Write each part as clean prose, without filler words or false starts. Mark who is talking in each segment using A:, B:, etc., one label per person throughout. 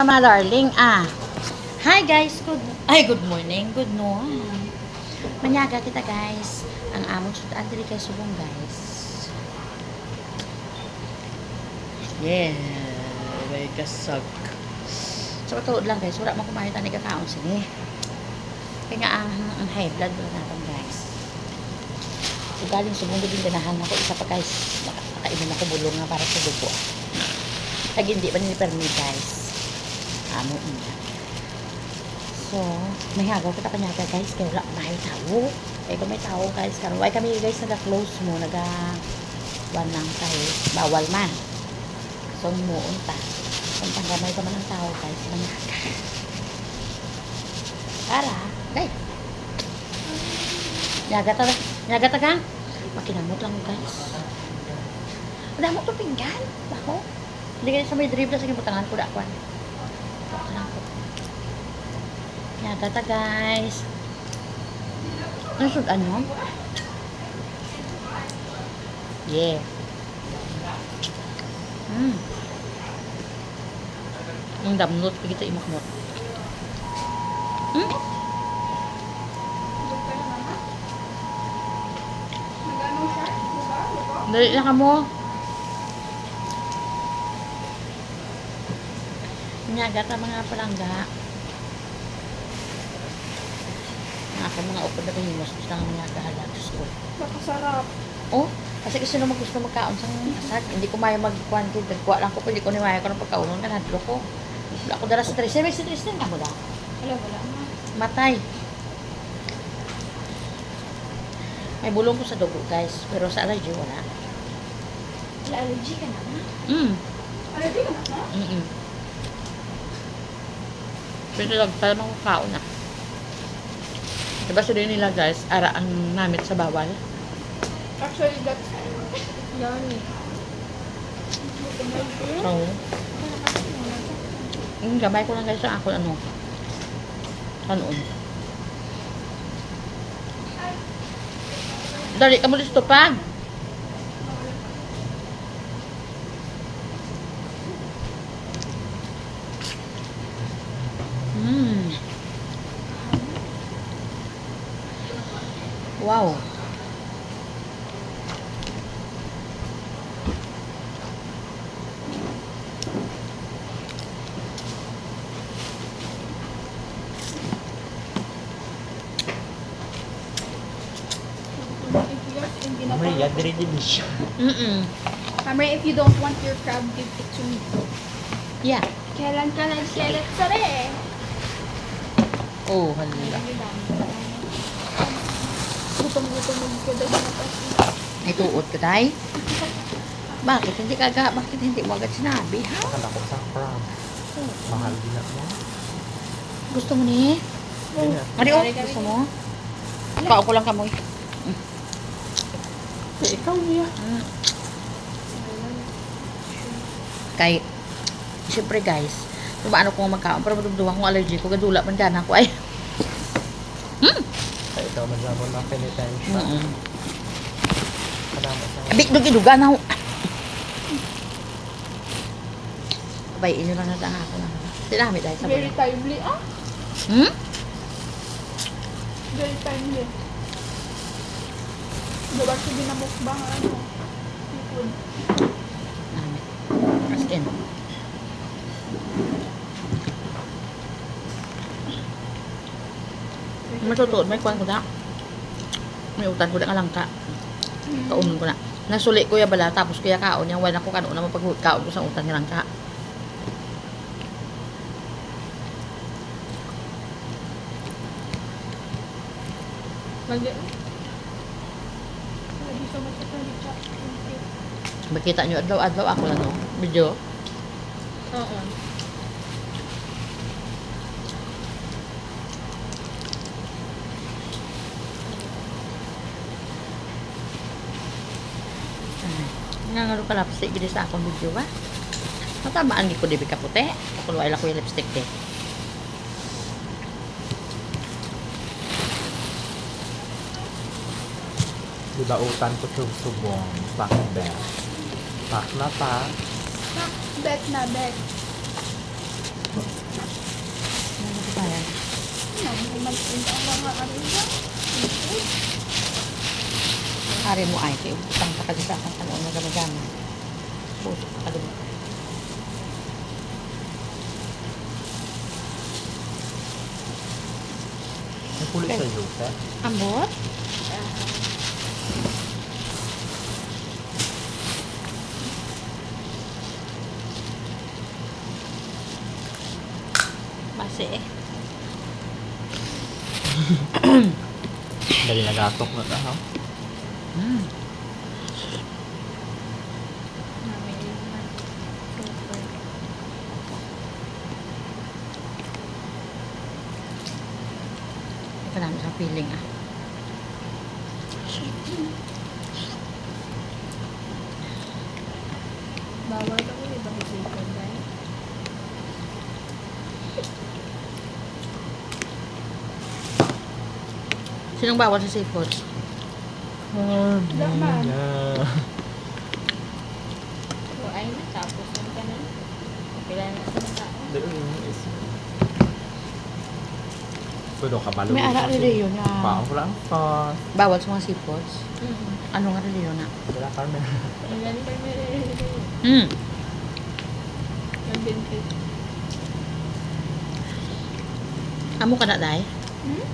A: Mga darling, hi guys, good morning, good noon. Manyaga kita guys. Ang among sudan diri kay subong guys. Yeah, may kasag. So tuod lang guys, wala man kumain tani kakaon sini. Kaya nga ang high blood wala natin guys. So galing subong din ganahan ako isa pa guys. Nakainom ako bulong nga para sa dugo. Kag hindi pa ni permi guys. Amo niya. So, may hagaw kita kanyaga guys, kaya wala may tao. Kaya kung may tao guys, karon why kami guys naga-close mo, naga-1 lang tayo, bawal man. So, muunta. Kung tanggamay ka man ng tao guys, manyaga. Para, guys. Nyaga ta ka? Makinamot lang guys. Wala mo ito pinggan. Bako. Hindi kayo sa may dribble sa kimutangan ko dakwan. Nyaga ta guys. Ano sudan nyo? Yeah. Ang damnot pa kita imakmot. Dali na ka mo. Nyaga ta mga palangga. Ako mga upod na kahimos. Gusto nga mga kahalag. Diyos ko.
B: Nakasarap.
A: Oh, kasi gusto naman gusto magkaon sa asag. Hindi ko maya mag-quantity. Nagkuha lang ko po. Hindi ko nimaya ko ng pagkaunon. Kanadlo ko. Wala ko dala sa Tristan. May si Tristan ka mo da?
B: Wala.
A: Matay. May bulong ko sa dugo guys. Pero sa allergy wala.
B: Wala allergy ka na ba? Allergy ka na ba?
A: Pero lagpala mga kaon na. Diba sila nila guys, ara ang namit sa bawal.
B: Actually, that's yan.
A: So, gamay ko lang guys sa ako kanon. Dali ka mo listo pag. Wow.
C: Maria, diri din siya.
B: Mamaya, if you don't want your crab, give it to me.
A: Yeah.
B: Kailan ka nag-select sa re?
A: Oh, halila.
B: Gutom-gutom ko daw na kasi.
A: Ituot ka tay? Bakit hindi mo agad sinabi, ha?
C: Akala ko sa crab. Mahal din na mo.
A: Gusto mo ni? Gusto mo? Kao ko lang kamoy.
C: Ikaw niya.
A: Kay, siyempre guys, paano ko magkaon, pero madumduman kong allergy ko, gadula man gana ko ay.
C: Kaya ikaw maglabon na penitensya. Kadama sa...
A: Abik dugi-duga na ako. Abay, inyo lang natin ako lang. Sinami dahil sa
B: Very
A: bulan.
B: timely, Very timely. Diba siya binamukbang, seafood.
A: Namit. As in. Matutuod, may kuwan ko na. May utan ko na kalangka. Kaunon ko na. Nasuli ko ya bala, tapos kuya kaon niya. Wala ko kanon naman pag kaon ko sa utan nilang ka.
B: Lagi so much of candy chop.
A: Makita nyo, adlaw-adlaw ako lang, no? Video.
B: Oo.
A: Nga nga rin kalapsi, gini sa akong video ba? Matamaan di ko di kaputi. Ako wala ko yung lipstick de.
C: Dilautan ko subong. Bakit ba? Pak na pa.
B: Bet na bet. Ano ba?
A: Hari mo ay, kaya utang pa kalisa ang tanong na gama-gama. Puso pa kalima.
C: May kulit sa juice eh.
A: Ambot? Base eh.
C: Dali nagatok na ha.
A: Mm.
B: Namin naman. Super.
A: Ito namin sa feeling ah.
B: Bawal ako eh. Bakit bacon dahil?
A: Sinong bawal sa seafood?
B: Laman.
C: Yeah.
B: So, ay na. Tapos yung kanan. Kailangan na sa tao.
C: Pwede ka balo.
A: May ara rin yun na
C: Pao ko lang sauce.
A: bawal sa mga seafoods.
B: Mm.
A: Ano nga rin yun na?
C: Wala Carmen.
B: Ang galing pa may
A: Hmm.
B: mag-dentist.
A: Amo ka na, Day?
B: Hmm?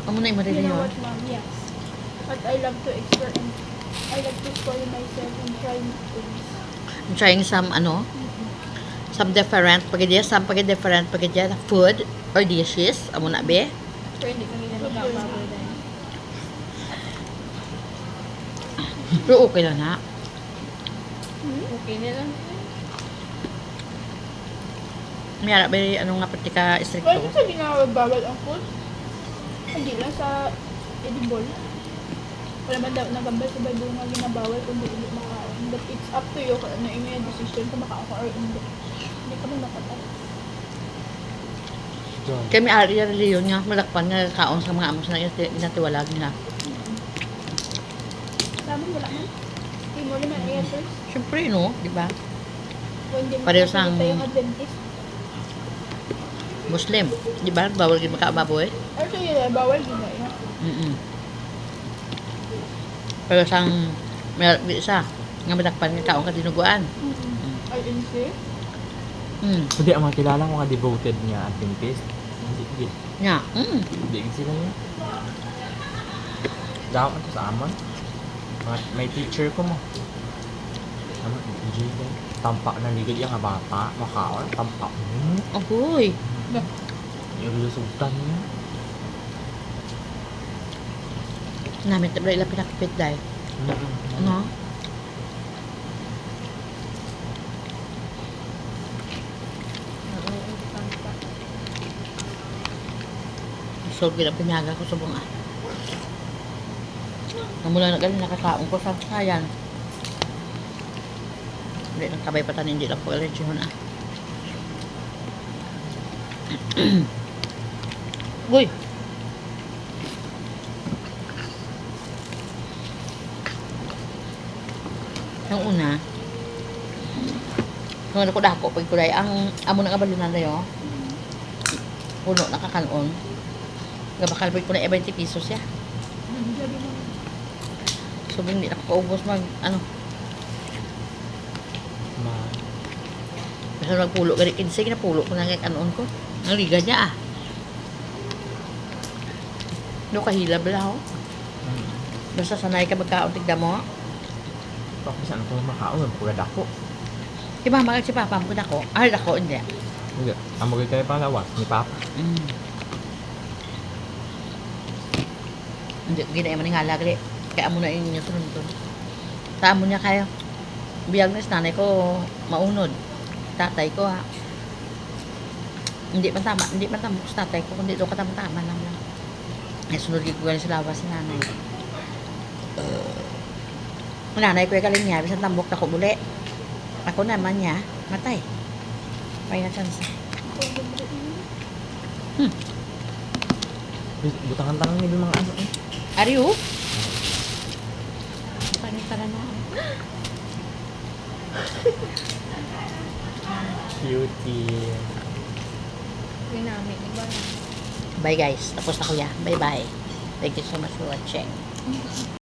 A: Amo na yung
B: You
A: marili
B: know
A: yun.
B: what, Mom? Yes. But I love to explore and I love to explore myself and try new things.
A: I'm trying some, ano, some different, pagkidya, food or dishes. Amo na, be?
B: Pero hindi kami na magkakababoy dahil.
A: Pero okay lang na.
B: Okay na lang.
A: May ara, be, ano nga pati ka
B: Kaya
A: stricto.
B: kung sabi nga bawal ang food, hindi lang sa edible. Wala man daw nagambal sa Bible nga ginabawal kung hindi makaon. But it's up to you kung ano yung may decision kung makaon ka or hindi. Hindi kami makatay.
A: Kaya may ara rin yun nga, malakpan nga kaon sa mga amo sa inatiwalag nila.
B: Sa amin wala man. Hindi mo naman answers.
A: Siyempre, no? Di ba?
B: Kung hindi
A: Pareho
B: makakita
A: sang-
B: yung Adventist.
A: Muslim. Di ba? Bawal din makaababoy.
B: Or so yun, bawal din na yun.
A: Mm. Pero sang may isa nga madakpan nga kaon ka dinuguan.
B: INC.
A: Mm.
C: Hindi, ang mga kilala ko nga devoted niya Adventist. Hindi,
A: Nya. Mm.
C: hindi sila niya. Dapat ko sa amon. May teacher ko mo. Ano, DJ ko. Tampak na ligid yung nga bata. Makaon, tampak.
A: Ahoy.
C: Yung lusutan niya.
A: Namin tabla ila pinakipit dahil. Ano? So, pinapinyaga ko sa bunga. Namula na galing nakakaon ko sa sayan. Hindi lang kabay patan, hindi lang po allergy ho na. Uy! Yung una, nung ako dako, pag kulay, ang amo ng kabalunan na yun, puno, nakakanon. Gabakal pag kulay, 20 pesos ya.
B: Sabi mo.
A: So, hindi na ako kaubos mag, ano, basta magpulo, gani 15 na pulo ko na ngayon kanon ko. Ang liga niya ah. No, kahilab lang ako. Basta sanay ka magkaon, tigda mo.
C: Tapos ano ko makaon, pagkad ako.
A: Si mama at si papa mo dako. Ay, dako, hindi.
C: Hindi, ang magay kayo palawas ni Papa.
A: Mm. Hindi, ginaya man nga lagli. Kaya amo na yung inyo tunod-tunod. Sa amo niya kayo. Biyag na nanay ko maunod. Tatay ko ha. Hindi man tama sa tatay ko, kundi doon katama-tama lang lang. Eh, sunod ko galing sa lawas si nanay. Nanay ko yung kaling niya, bisan tambok na ko muli. Ako naman niya, matay. May na chance.
C: Butangan-tangan nila mga ano eh.
A: Ariyo? Pangit pala na.
C: Cutie.
B: Ginamit, di ba?
A: Bye guys. Tapos na kuya. Bye bye. Thank you so much for watching.